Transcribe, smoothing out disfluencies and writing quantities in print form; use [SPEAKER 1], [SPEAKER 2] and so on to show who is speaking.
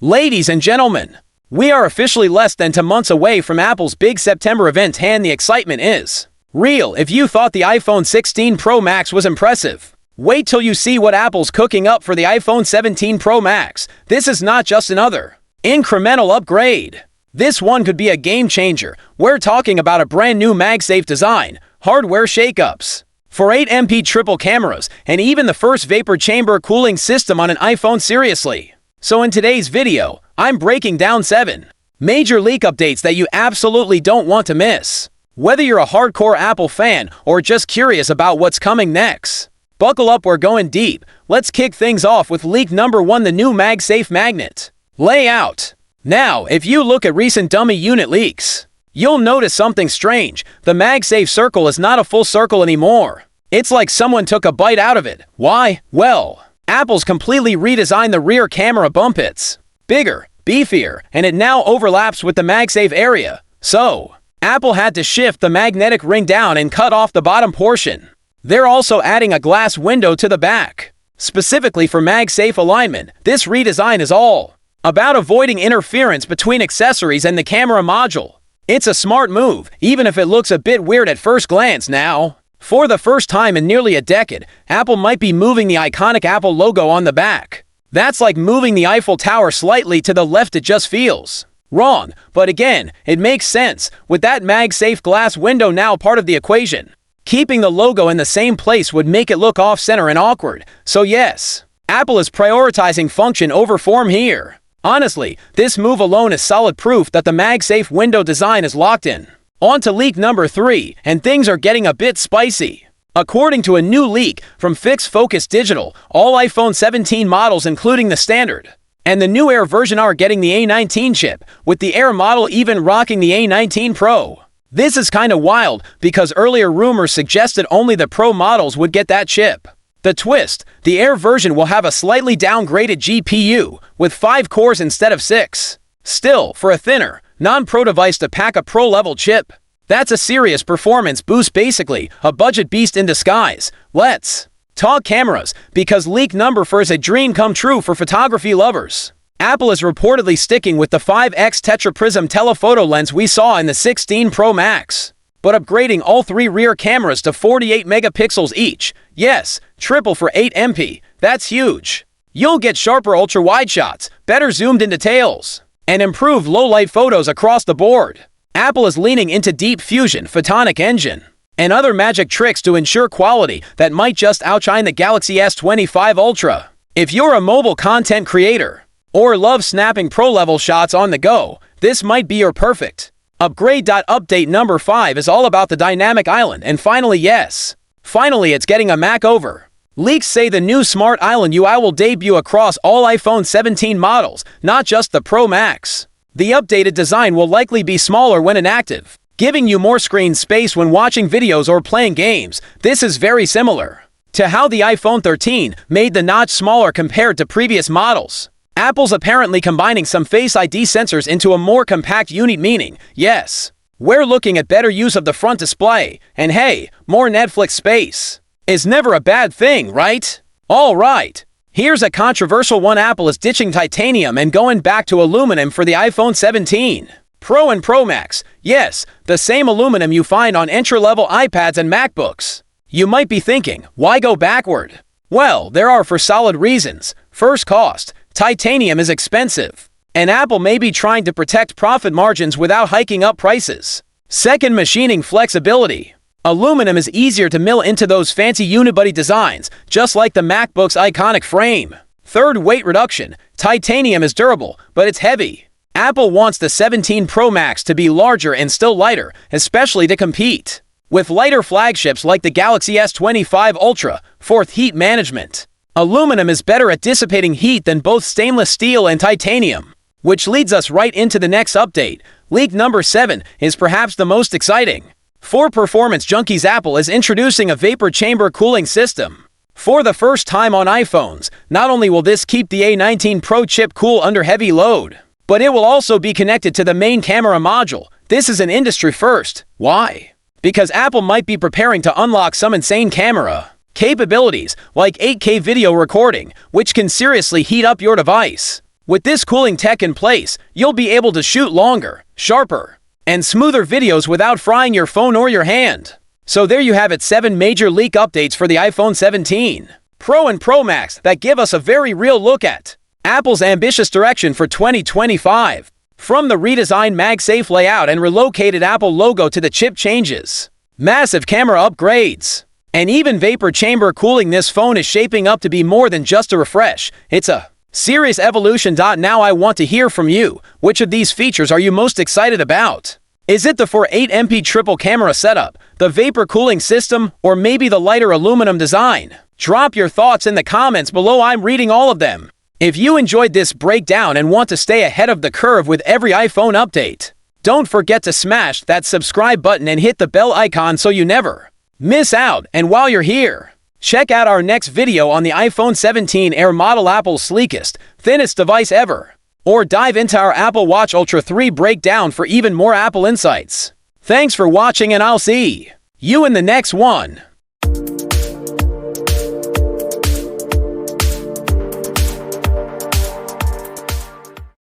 [SPEAKER 1] Ladies and gentlemen, we are officially less than 2 months away from Apple's big September event, and the excitement is real. If you thought the iPhone 16 Pro Max was impressive, wait till you see what Apple's cooking up for the iPhone 17 Pro Max. This is not just another incremental upgrade. This one could be a game changer. We're talking about a brand new MagSafe design, hardware shakeups, 4.8MP triple cameras, and even the first vapor chamber cooling system on an iPhone. Seriously. So in today's video, I'm breaking down 7 major leak updates that you absolutely don't want to miss. Whether you're a hardcore Apple fan or just curious about what's coming next, buckle up, we're going deep. Let's kick things off with leak number 1, the new MagSafe magnet layout. Now, if you look at recent dummy unit leaks, you'll notice something strange. The MagSafe circle is not a full circle anymore. It's like someone took a bite out of it. Why? Well, Apple's completely redesigned the rear camera bump. It's bigger, beefier, and it now overlaps with the MagSafe area. So, Apple had to shift the magnetic ring down and cut off the bottom portion. They're also adding a glass window to the back, specifically for MagSafe alignment. This redesign is all about avoiding interference between accessories and the camera module. It's a smart move, even if it looks a bit weird at first glance. Now, for the first time in nearly a decade, Apple might be moving the iconic Apple logo on the back. That's like moving the Eiffel Tower slightly to the left. It just feels wrong, but again, it makes sense with that MagSafe glass window now part of the equation. Keeping the logo in the same place would make it look off-center and awkward. So yes, Apple is prioritizing function over form here. Honestly, this move alone is solid proof that the MagSafe window design is locked in. On to leak number 3, and things are getting a bit spicy. According to a new leak from Fix Focus Digital, all iPhone 17 models, including the standard and the new Air version, are getting the A19 chip, with the Air model even rocking the A19 Pro. This is kinda wild because earlier rumors suggested only the Pro models would get that chip. The twist: the Air version will have a slightly downgraded GPU with 5 cores instead of 6. Still, for a thinner, non-Pro device to pack a Pro-level chip, that's a serious performance boost, basically a budget beast in disguise. Let's talk cameras, because leak number 4 is a dream come true for photography lovers. Apple is reportedly sticking with the 5x tetraprism telephoto lens we saw in the 16 Pro Max, but upgrading all 3 rear cameras to 48 megapixels each. Yes, triple for 8MP. That's huge. You'll get sharper ultra-wide shots, better zoomed-in details, and improved low-light photos across the board. Apple is leaning into Deep Fusion, Photonic Engine, and other magic tricks to ensure quality that might just outshine the Galaxy S25 Ultra. If you're a mobile content creator or love snapping pro-level shots on the go, this might be your perfect upgrade. Update number 5 is all about the dynamic island, and finally, yes, finally it's getting a makeover. Leaks say the new Smart Island UI will debut across all iPhone 17 models, not just the Pro Max. The updated design will likely be smaller when inactive, giving you more screen space when watching videos or playing games. This is very similar to how the iPhone 13 made the notch smaller compared to previous models. Apple's apparently combining some Face ID sensors into a more compact unit, meaning, yes, we're looking at better use of the front display, and hey, more Netflix space is never a bad thing, right? Alright, here's a controversial one. Apple is ditching titanium and going back to aluminum for the iPhone 17 Pro and Pro Max. Yes, the same aluminum you find on entry-level iPads and MacBooks. You might be thinking, why go backward? Well, there are for solid reasons. First, cost. Titanium is expensive, and Apple may be trying to protect profit margins without hiking up prices. Second, machining flexibility. Aluminum is easier to mill into those fancy unibody designs, just like the MacBook's iconic frame. Third, weight reduction. Titanium is durable, but it's heavy. Apple wants the 17 Pro Max to be larger and still lighter, especially to compete with lighter flagships like the Galaxy S25 Ultra. Fourth, heat management. Aluminum is better at dissipating heat than both stainless steel and titanium, which leads us right into the next update. Leak number 7 is perhaps the most exciting. For performance junkies, Apple is introducing a vapor chamber cooling system for the first time on iPhones. Not only will this keep the A19 Pro chip cool under heavy load, but it will also be connected to the main camera module. This is an industry first. Why? Because Apple might be preparing to unlock some insane camera capabilities like 8K video recording, which can seriously heat up your device. With this cooling tech in place, you'll be able to shoot longer, sharper, and smoother videos without frying your phone or your hand. So there you have it, 7 major leak updates for the iPhone 17 Pro and Pro Max that give us a very real look at Apple's ambitious direction for 2025. From the redesigned MagSafe layout and relocated Apple logo to the chip changes, massive camera upgrades, and even vapor chamber cooling, this phone is shaping up to be more than just a refresh. It's a serious evolution. Now I want to hear from you. Which of these features are you most excited about? Is it the 4.8MP triple camera setup, the vapor cooling system, or maybe the lighter aluminum design? Drop your thoughts in the comments below. I'm reading all of them. If you enjoyed this breakdown and want to stay ahead of the curve with every iPhone update, don't forget to smash that subscribe button and hit the bell icon so you never miss out. And while you're here, check out our next video on the iPhone 17 Air model, Apple's sleekest, thinnest device ever. Or dive into our Apple Watch Ultra 3 breakdown for even more Apple insights. Thanks for watching, and I'll see you in the next one.